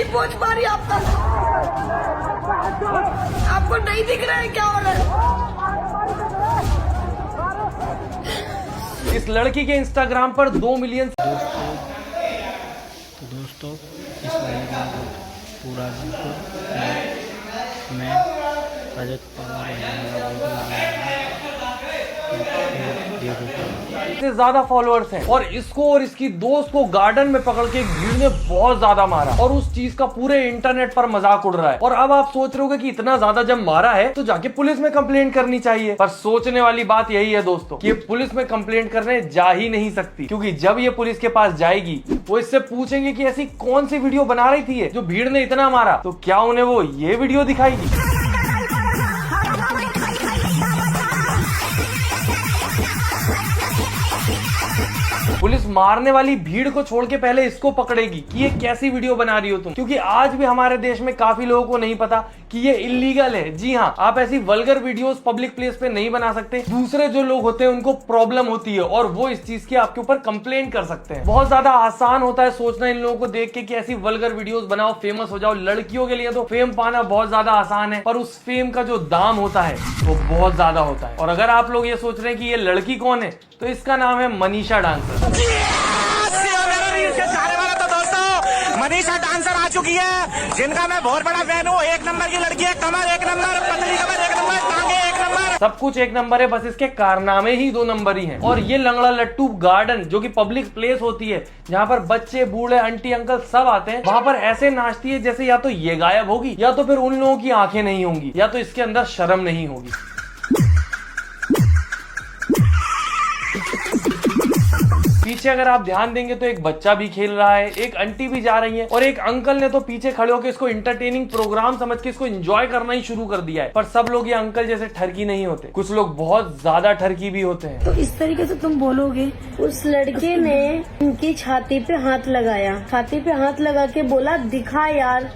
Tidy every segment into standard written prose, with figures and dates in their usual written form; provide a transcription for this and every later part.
नहीं पहुंच पा रही आप तक। आपको नहीं दिख रहा है क्या हो रहा है? इस लड़की के इंस्टाग्राम पर 2 मिलियन। तो दोस्तों इस वीडियो को पूरा देखो। मैं रजत पवार से ज्यादा फॉलोअर्स हैं और इसको और इसकी दोस्त को गार्डन में पकड़ के भीड़ ने बहुत ज्यादा मारा और उस चीज का पूरे इंटरनेट पर मजाक उड़ रहा है। और अब आप सोच रहे होगे कि इतना ज्यादा जब मारा है तो जाके पुलिस में कंप्लेंट करनी चाहिए, पर सोचने वाली बात यही है दोस्तों कि ये पुलिस में कंप्लेंट करने जा ही नहीं सकती, क्योंकि जब ये पुलिस के पास जाएगी वो इससे पूछेंगे कि ऐसी कौन सी वीडियो बना रही थी जो भीड़ ने इतना मारा, तो क्या उन्हें वो ये वीडियो दिखाएगी। पुलिस मारने वाली भीड़ को छोड़ के पहले इसको पकड़ेगी कि ये कैसी वीडियो बना रही हो तुम, क्योंकि आज भी हमारे देश में काफी लोगों को नहीं पता कि ये इलीगल है। जी हाँ, आप ऐसी वल्गर वीडियोस पब्लिक प्लेस पे नहीं बना सकते। दूसरे जो लोग होते हैं उनको प्रॉब्लम होती है और वो इस चीज की आपके ऊपर कंप्लेंट कर सकते हैं। बहुत ज्यादा आसान होता है सोचना इन लोगों को देख के कि ऐसी वल्गर वीडियोस बनाओ, फेमस हो जाओ। लड़कियों के लिए तो फेम पाना बहुत ज्यादा आसान है, पर उस फेम का जो दाम होता है वो बहुत ज्यादा होता है। और अगर आप लोग ये सोच रहे हैं कि ये लड़की कौन है, तो इसका नाम है मनीषा डांसर। मनीषा डांसर आ चुकी है, जिनका मैं बहुत बड़ा फैन हूँ। एक नंबर की लड़की है, कमर एक नंबर, पतली कमर एक नंबर, टांगे एक नंबर, सब कुछ एक नंबर है, बस इसके कारनामे ही 2 नंबर ही हैं। और ये लंगड़ा लट्टू गार्डन जो कि पब्लिक प्लेस होती है जहाँ पर बच्चे बूढ़े आंटी अंकल सब आते हैं, वहाँ पर ऐसे नाचती है जैसे या तो ये गायब होगी या तो फिर उन लोगों की आंखें नहीं होंगी या तो इसके अंदर शर्म नहीं होगी। पीछे अगर आप ध्यान देंगे तो एक बच्चा भी खेल रहा है, एक आंटी भी जा रही है और एक अंकल ने तो पीछे खड़े होकर इसको इंटरटेनिंग प्रोग्राम समझ के इसको एंजॉय करना ही शुरू कर दिया है। पर सब लोग ये अंकल जैसे ठरकी नहीं होते, कुछ लोग बहुत ज्यादा ठरकी भी होते हैं। तो इस तरीके से तुम बोलोगे। उस लड़के ने उनकी छाती पे हाथ लगाया, छाती पे हाथ लगा के बोला दिखा यार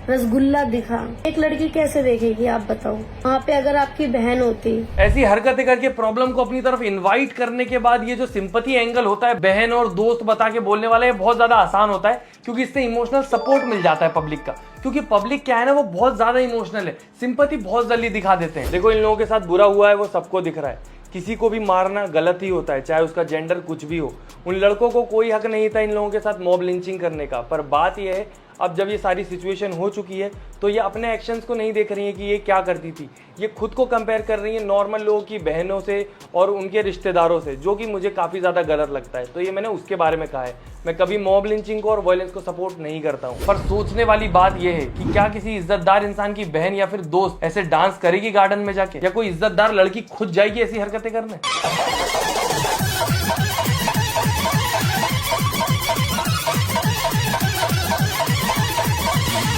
रसगुल्ला दिखा। एक लड़की कैसे देखेगी आप बताओ, वहाँ पे अगर आपकी बहन होती। ऐसी हरकतें करके प्रॉब्लम को अपनी तरफ इनवाइट करने के बाद ये जो सिंपैथी एंगल होता है बहन और दोस्त बता के बोलने वाला, ये बहुत ज्यादा आसान होता है, क्योंकि इससे इमोशनल सपोर्ट मिल जाता है पब्लिक का। क्योंकि पब्लिक क्या है ना, वो बहुत ज्यादा इमोशनल है, सिंपैथी बहुत जल्दी दिखा देते हैं। देखो इन लोगों के साथ बुरा हुआ है वो सबको दिख रहा है, किसी को भी मारना गलत ही होता है, चाहे उसका जेंडर कुछ भी हो। उन लड़कों को कोई हक नहीं था इन लोगों के साथ मॉब लिंचिंग करने का, पर बात यह है अब जब ये सारी सिचुएशन हो चुकी है तो ये अपने एक्शंस को नहीं देख रही है कि ये क्या करती थी, ये खुद को कंपेयर कर रही है नॉर्मल लोगों की बहनों से और उनके रिश्तेदारों से, जो कि मुझे काफ़ी ज़्यादा गलत लगता है। तो ये मैंने उसके बारे में कहा है, मैं कभी मॉब लिंचिंग को और वायलेंस को सपोर्ट नहीं करता हूँ। पर सोचने वाली बात यह है कि क्या किसी इज्जतदार इंसान की बहन या फिर दोस्त ऐसे डांस करेगी गार्डन में जाके, या कोई इज्जतदार लड़की खुद जाएगी ऐसी हरकतें करने?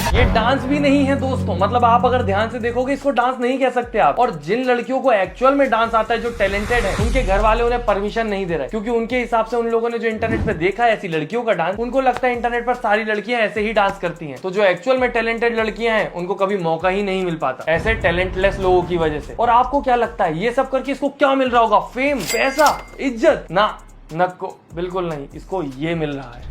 ये डांस भी नहीं है दोस्तों, मतलब आप अगर ध्यान से देखोगे इसको डांस नहीं कह सकते आप। और जिन लड़कियों को एक्चुअल में डांस आता है, जो टैलेंटेड है, उनके घर वाले उन्हें परमिशन नहीं दे रहे, क्योंकि उनके हिसाब से उन लोगों ने जो इंटरनेट पे देखा है ऐसी लड़कियों का डांस, उनको लगता है इंटरनेट पर सारी लड़कियां ऐसे ही डांस करती हैं। तो जो एक्चुअल में टैलेंटेड लड़कियां हैं उनको कभी मौका ही नहीं मिल पाता ऐसे टैलेंटलेस लोगों की वजह से। और आपको क्या लगता है ये सब करके इसको क्या मिल रहा होगा? फेम, पैसा, इज्जत? ना, नको, बिल्कुल नहीं, इसको ये मिल रहा है।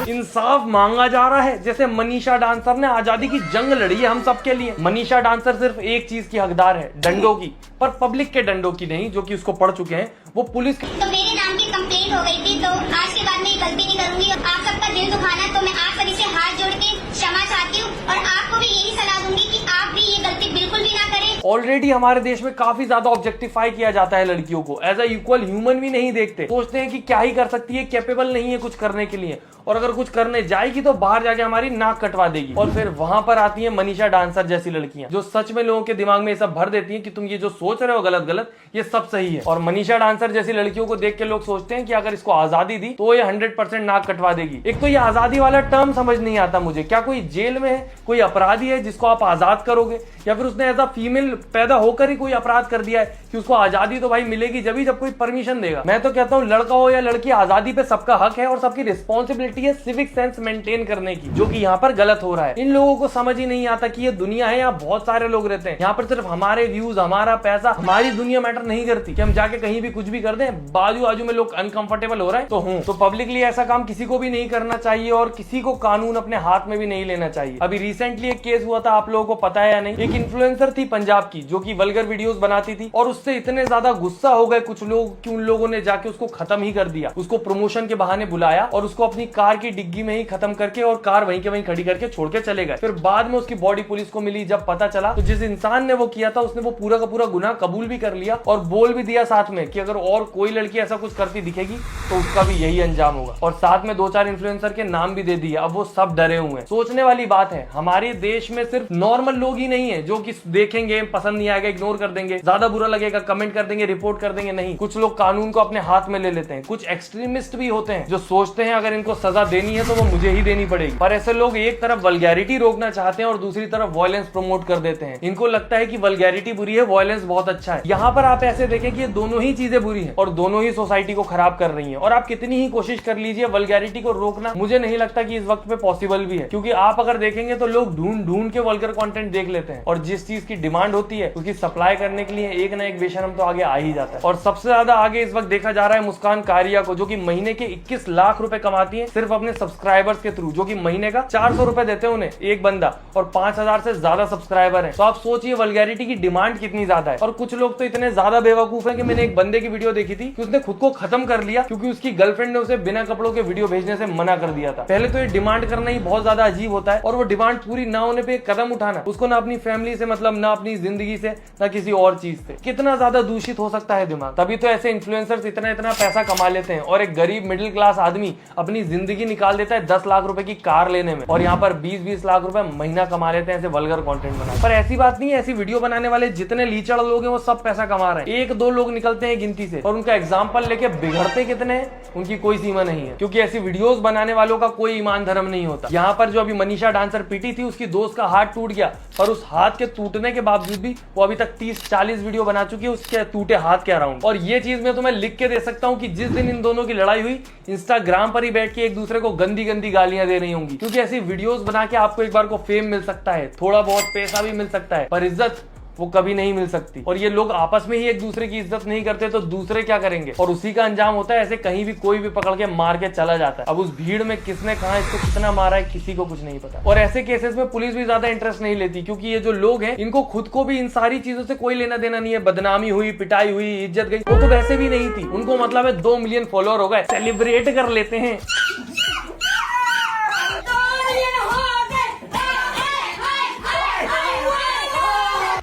इंसाफ मांगा जा रहा है, जैसे मनीषा डांसर ने आजादी की जंग लड़ी है हम सबके लिए। मनीषा डांसर सिर्फ एक चीज की हकदार है, डंडों की, पर पब्लिक के डंडों की नहीं, जो कि उसको पढ़ चुके हैं वो पुलिस। तो मेरे नाम की कंप्लेंट हो गई थी, तो आज के बाद मैं गलती नहीं करूंगी। आप सबका दिल दुखाना, तो मैं आप सभी से हाथ जोड़ के क्षमा चाहती हूँ और आपको भी यही सलाह दूंगी कि आप भी ये गलती बिल्कुल भी ना करें। ऑलरेडी हमारे देश में काफी ज्यादा ऑब्जेक्टिफाई किया जाता है लड़कियों को, एज अ इक्वल ह्यूमन भी नहीं देखते, सोचते हैं कि क्या ही कर सकती है, कैपेबल नहीं है कुछ करने के लिए, और अगर कुछ करने जाएगी तो बाहर जाके हमारी नाक कटवा देगी। और फिर वहां पर आती है मनीषा डांसर जैसी लड़कियां, जो सच में लोगों के दिमाग में ये सब भर देती हैं कि तुम ये जो सोच रहे हो गलत गलत, ये सब सही है। और मनीषा डांसर जैसी लड़कियों को देख के लोग सोचते हैं कि अगर इसको आजादी दी तो ये 100% नाक कटवा देगी। एक तो ये आजादी वाला टर्म समझ नहीं आता मुझे, क्या कोई जेल में है, कोई अपराधी है जिसको आप आजाद करोगे, या फिर उसने एज अ फीमेल पैदा होकर ही कोई अपराध कर दिया है कि उसको आजादी तो भाई मिलेगी जब कोई परमिशन देगा। मैं तो कहता हूँ लड़का हो या लड़की, आजादी पे सबका हक है और सबकी रिस्पॉन्सिबिलिटी है सिविक सेंस मेंटेन करने की, जो कि यहाँ पर गलत हो रहा है। इन लोगों को समझ ही नहीं आता कि ये दुनिया है, यहाँ बहुत सारे लोग रहते हैं, यहाँ पर सिर्फ हमारे व्यूज, हमारा पैसा, हमारी दुनिया मैटर नहीं करती कि हम जाके कहीं भी कुछ भी कर दें, बाजू बाजू में लोग अनकंफर्टेबल हो रहे हैं तो पब्लिकली ऐसा काम किसी को भी नहीं करना चाहिए और किसी को कानून अपने हाथ में भी नहीं लेना चाहिए। अभी रिसेंटली एक केस हुआ था, आप लोगों को पता है या नहीं, एक इन्फ्लुएंसर थी पंजाब की जो कि वल्गर वीडियोस बनाती थी और उससे इतने ज्यादा गुस्सा हो गए कुछ लोग कि उन लोगों ने जाके उसको खत्म ही कर दिया। उसको प्रमोशन के बहाने बुलाया और उसको अपनी कार की डिग्गी में ही खत्म करके और कार वहीं के वहीं खड़ी करके छोड़ के चले गए। फिर बाद में उसकी बॉडी पुलिस को मिली, जब पता चला तो जिस इंसान ने वो किया था उसने वो पूरा का पूरा गुनाह कबूल भी कर लिया और बोल भी दिया साथ में कि अगर और कोई लड़की ऐसा कुछ करती दिखेगी तो उसका भी यही अंजाम होगा, और साथ में 2-4 इन्फ्लुएंसर के नाम भी दे दिए। अब वो सब डरे हुए हैं। सोचने वाली बात है, हमारे देश में सिर्फ नॉर्मल लोग ही नहीं है जो कि देखेंगे पसंद नहीं आएगा इग्नोर कर देंगे, ज्यादा बुरा लगेगा कमेंट कर देंगे, रिपोर्ट कर देंगे, नहीं, कुछ लोग कानून को अपने हाथ में ले लेते हैं। कुछ एक्सट्रीमिस्ट भी होते हैं जो सोचते हैं अगर इनको सजा देनी है तो वो मुझे ही देनी पड़ेगी। पर ऐसे लोग एक तरफ वल्गैरिटी रोकना चाहते हैं और दूसरी तरफ वायलेंस प्रमोट कर देते हैं। इनको लगता है कि वल्गैरिटी बुरी है, वायलेंस बहुत अच्छा है। यहाँ पर आप ऐसे देखें कि ये दोनों ही चीजें बुरी है और दोनों ही सोसाइटी को खराब कर रही है, और आप कितनी ही कोशिश कर लीजिए वल्गैरिटी को रोकना, मुझे नहीं लगता कि इस वक्त पे पॉसिबल भी है, क्योंकि आप अगर देखेंगे तो लोग ढूंढ ढूंढ के वल्गर कंटेंट देख लेते हैं और जिस चीज की डिमांड होती है उसकी सप्लाई करने के लिए एक ना एक बेशरम तो आगे आ ही जाता है। और सबसे ज्यादा आगे इस वक्त देखा जा रहा है मुस्कान कारिया को, जो कि महीने के 21 लाख रुपए कमाती है सिर्फ अपने सब्सक्राइबर्स के थ्रू, जो कि महीने का 400 रुपए देते हैं उन्हें एक बंदा और 5000 से ज्यादा सब्सक्राइबर है। तो आप सोचिए वल्गैरिटी की डिमांड कितनी ज्यादा है। और कुछ लोग तो इतने ज्यादा बेवकूफ है कि मैंने एक बंदे की वीडियो देखी थी कि उसने खुद को खत्म कर लिया क्योंकि उसकी गर्लफ्रेंड ने उसे बिना कपड़ों के वीडियो भेजने से मना कर दिया था। पहले तो ये डिमांड करना ही बहुत ज्यादा अजीब होता है और वो डिमांड पूरी ना होने पे कदम उठाना, उसको ना अपनी फैमिली से मतलब, ना अपनी जिंदगी से, ना किसी और चीज से, कितना ज्यादा दूषित हो सकता है दिमाग। तभी तो ऐसे इन्फ्लुएंसर्स इतना इतना पैसा कमा लेते हैं और एक गरीब मिडिल क्लास आदमी अपनी जिंदगी निकाल देता है 10 लाख रुपए की कार लेने में, और यहाँ पर 20-20 लाख रुपए महीना कमा लेते हैं ऐसे वल्गर कंटेंट बना। पर ऐसी बात नहीं है, ऐसी वीडियो बनाने वाले जितने लीचड़ लोग हैं वो सब पैसा कमा रहे हैं। 1-2 लोग निकलते हैं गिनती से और उनका एग्जाम्पल लेके बिगड़ते कितने हैं उनकी कोई सीमा नहीं है, क्योंकि ऐसी वीडियोस बनाने वालों का कोई ईमान धर्म नहीं होता। यहाँ पर जो अभी मनीषा डांसर पीटी थी उसकी दोस्त का हाथ टूट गया, और उस हाथ के टूटने के बावजूद भी वो अभी तक 30-40 वीडियो बना चुकी है उसके टूटे हाथ के अराउंड। और ये चीज मैं तुम्हें लिख के दे सकता हूँ कि जिस दिन इन दोनों की लड़ाई हुई इंस्टाग्राम पर ही बैठ के एक दूसरे को गंदी गंदी गालियां दे रही होंगी, क्योंकि ऐसी वीडियोस बना के आपको एक बार को फेम मिल सकता है, थोड़ा बहुत पैसा भी मिल सकता है, पर इज्जत वो कभी नहीं मिल सकती। और ये लोग आपस में ही एक दूसरे की इज्जत नहीं करते तो दूसरे क्या करेंगे, और उसी का अंजाम होता है ऐसे कहीं भी कोई भी पकड़ के मार के चला जाता है। अब उस भीड़ में किसने कहा इसको कितना मारा है किसी को कुछ नहीं पता। और ऐसे केसेस में पुलिस भी ज्यादा इंटरेस्ट नहीं लेती, क्योंकि ये जो लोग हैं इनको खुद को भी इन सारी चीजों से कोई लेना देना नहीं है। बदनामी हुई, पिटाई हुई, इज्जत गई, वो तो वैसे भी नहीं थी। उनको मतलब है 2 मिलियन फॉलोअर हो गए, सेलिब्रेट कर लेते हैं।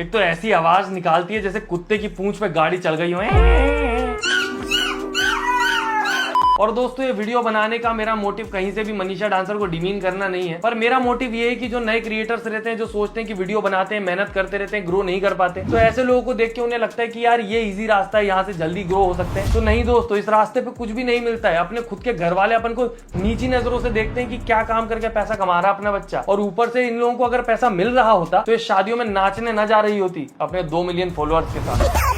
एक तो ऐसी आवाज निकालती है जैसे कुत्ते की पूंछ पे गाड़ी चल गई हो। और दोस्तों ये वीडियो बनाने का मेरा मोटिव कहीं से भी मनीषा डांसर को डिमीन करना नहीं है, पर मेरा मोटिव ये है कि जो नए क्रिएटर्स रहते हैं जो सोचते हैं कि वीडियो बनाते हैं, मेहनत करते रहते हैं, ग्रो नहीं कर पाते, तो ऐसे लोगों को देख के उन्हें लगता है कि यार ये इजी रास्ता है, यहाँ से जल्दी ग्रो हो सकते हैं। तो नहीं दोस्तों, इस रास्ते पे कुछ भी नहीं मिलता है। अपने खुद के घर वाले अपन को नीची नजरों से देखते हैं कि क्या काम करके पैसा कमा रहा है अपना बच्चा, और ऊपर से इन लोगों को अगर पैसा मिल रहा होता तो ये शादियों में नाचने न जा रही होती अपने 2 मिलियन फॉलोअर्स के साथ।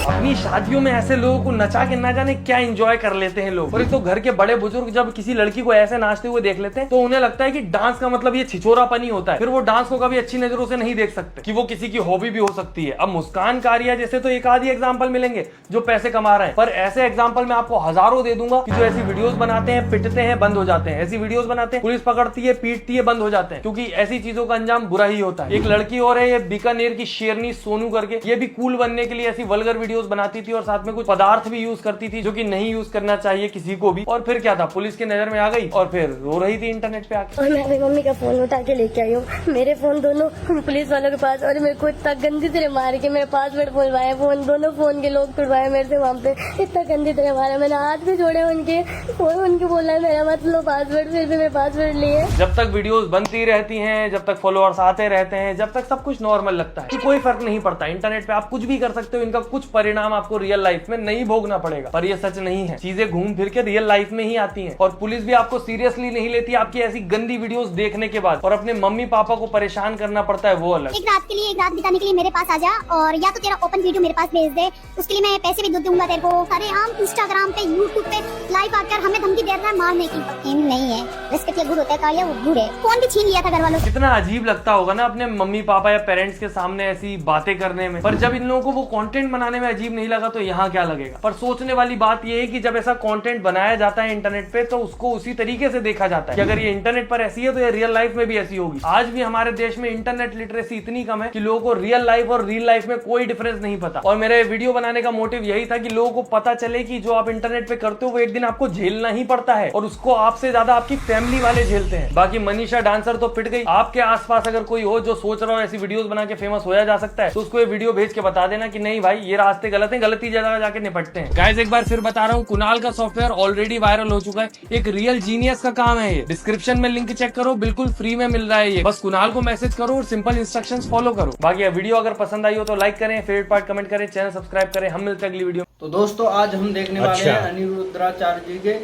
अपनी शादियों में ऐसे लोगों को नचा के ना जाने क्या एंजॉय कर लेते हैं लोग। और एक तो घर के बड़े बुजुर्ग जब किसी लड़की को ऐसे नाचते हुए देख लेते हैं तो उन्हें लगता है कि डांस का मतलब ये छिछोरापन ही होता है, फिर वो डांस को कभी अच्छी नजरों से नहीं देख सकते कि वो किसी की हॉबी भी हो सकती है। अब मुस्कान कारिया जैसे तो एक आधी एग्जाम्पल मिलेंगे जो पैसे कमा रहे हैं, पर ऐसे एग्जाम्पल मैं आपको हजारों दे दूंगा कि जो ऐसी वीडियोस बनाते हैं, पिटते हैं, बंद हो जाते हैं। ऐसी वीडियोस बनाते हैं, पुलिस पकड़ती है, पीटती है, बंद हो जाते हैं, क्योंकि ऐसी चीजों का अंजाम बुरा ही होता है। एक लड़की और है, ये बीकानेर की शेरनी सोनू करके, ये भी कूल बनने के लिए ऐसी वल्गर वीडियोस बनाती थी और साथ में कुछ पदार्थ भी यूज करती थी जो कि नहीं यूज करना चाहिए किसी को भी। और फिर क्या था, पुलिस की नजर में आ गई और फिर रो रही थी इंटरनेट पे आके। और मैं अपनी मम्मी का फोन उठा के लेके आई हूँ, मेरे फोन दोनों पुलिस वालों के पास, और मेरे को इतना गंदी तरह मार के मेरे पासवर्ड बोलवाए, फोन दोनों फोन के लोग तुड़वाए मेरे से वहाँ पे, इतना गंदी तरह मारा। मैंने हाथ भी जोड़े उनके, फोन उनके बोला है मेरा मत लो पासवर्ड, फिर भी मेरे पासवर्ड लिए। जब तक वीडियोस बनती रहती हैं, जब तक फॉलोअर्स आते रहते हैं, जब तक सब कुछ नॉर्मल लगता है कि कोई फर्क नहीं पड़ता। इंटरनेट पे आप कुछ भी कर सकते हो, इनका कुछ परिणाम परिणाम आपको रियल लाइफ में नहीं भोगना पड़ेगा। पर ये सच नहीं है, चीजें घूम फिर के रियल लाइफ में ही आती हैं और पुलिस भी आपको सीरियसली नहीं लेती आपकी ऐसी गंदी वीडियोस देखने के बाद, और अपने मम्मी पापा को परेशान करना पड़ता है वो अलग। एक रात के लिए, एक रात बिताने के लिए मेरे पास आ जा, और या तो तेरा ओपन वीडियो मेरे पास भेज दे, उसके लिए मैं पैसे भी दूंगा तेरे को। अरे हम इंस्टाग्राम पे, यूट्यूब पे लाइव आकर हमें धमकी दे रहा है मारने की। एम नहीं है, रिस्क गुड होता है, कालिया वो गुड है। फोन भी छीन लिया था घर वालों से। कितना अजीब लगता होगा ना अपने मम्मी पापा या पेरेंट्स के सामने ऐसी बातें करने में, पर जब इन लोगों को वो कंटेंट बनाने में अजीब नहीं लगा तो यहाँ क्या लगेगा। पर सोचने वाली बात ये है कि जब ऐसा कंटेंट बनाया जाता है इंटरनेट पे तो उसको उसी तरीके से देखा जाता है कि अगर ये इंटरनेट पर ऐसी है तो ये रियल लाइफ में भी ऐसी होगी। आज भी हमारे देश में इंटरनेट लिटरेसी इतनी कम है कि लोगों को रियल लाइफ और रियल लाइफ में कोई डिफरेंस नहीं पता। और मेरे वीडियो बनाने का मोटिव यही था कि लोगों को पता चले कि जो आप इंटरनेट पे करते हो वो एक दिन आपको झेलना ही पड़ता है, और उसको आपसे ज्यादा आपकी फैमिली वाले झेलते हैं। बाकी मनीषा डांसर तो पिट गई। आपके आसपास अगर कोई हो जो सोच रहा हो ऐसी वीडियोस बना के फेमस होया जा सकता है तो उसको ये वीडियो भेज के बता देना कि नहीं भाई ये रास्ते गलत हैं, गलती जगह जाके निपटते हैं। गाइस एक बार फिर बता रहा हूँ, कुणाल का सॉफ्टवेयर ऑलरेडी वायरल हो चुका है। एक रियल जीनियस का काम है ये। डिस्क्रिप्शन में लिंक चेक करो, बिल्कुल फ्री में मिल रहा है ये। बस कुणाल को मैसेज करो और सिंपल इंस्ट्रक्शंस फॉलो करो। बाकी वीडियो अगर पसंद आई हो तो लाइक करें, फेवरेट पार्ट कमेंट करें, चैनल सब्सक्राइब करें। हम मिलते हैं अगली वीडियो। तो दोस्तों आज हम देखने वाले हैं अनिरुद्धाचार्य जी के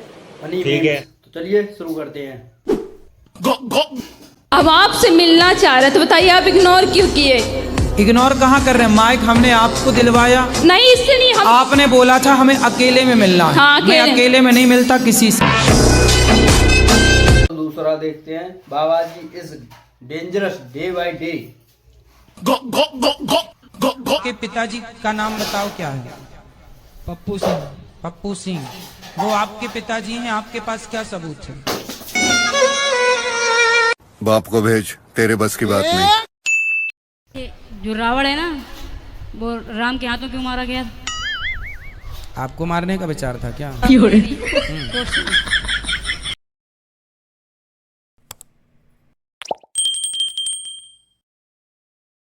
फनी मीम्स। तो चलिए शुरू करते हैं। अब आपसे मिलना चाह रहे तो बताइए आप इग्नोर क्यों किए? इग्नोर कहाँ कर रहे हैं? माइक हमने आपको दिलवाया, नहीं इससे नहीं, हम आपने बोला था हमें अकेले में मिलना है। हाँ, मैं अकेले में नहीं मिलता किसी से। तो दूसरा देखते हैं, Baba ji is dangerous day by day. के पिताजी का नाम बताओ क्या है? पप्पू सिंह। पप्पू सिंह। वो आपके पिताजी हैं, आपके पास क्या सबूत है? बाप को भेज, तेरे बस की बात नहीं। जो रावण है ना, वो राम के हाथों क्यों मारा गया? आपको मारने का विचार था क्या? तो